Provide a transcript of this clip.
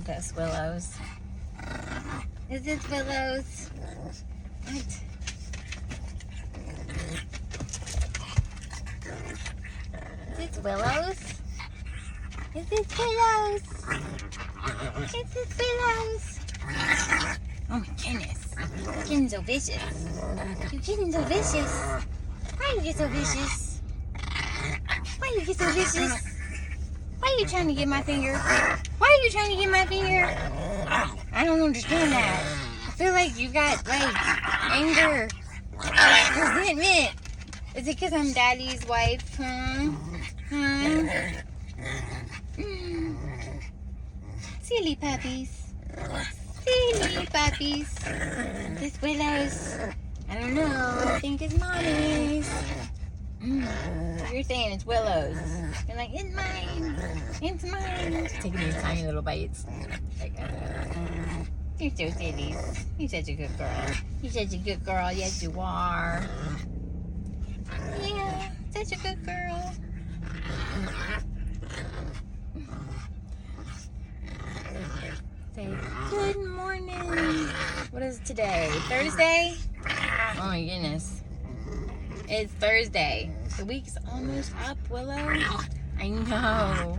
That's Willow's. Is this Willow's? What? Is this Willow's? Is this Willow's? Is this Willow's? Oh my goodness. You're getting so vicious. You're getting so vicious. Why you get so vicious? Why you get so vicious? Why are you trying to get my finger? Why are you trying to get my finger? I don't understand that. I feel like you got, like, anger. Resentment. Is it because I'm Daddy's wife? Huh? Silly puppies. Silly puppies. This Willow's. I don't know. I think it's Mommy's. You're saying it's Willow's. You're like, it's mine. It's mine. Taking these tiny little bites. Like, you're so silly. You're such a good girl. You're such a good girl. Yes, you are. Yeah, such a good girl. Say good morning. What is today? Thursday? Oh my goodness. It's Thursday. The week's almost up, Willow. I know.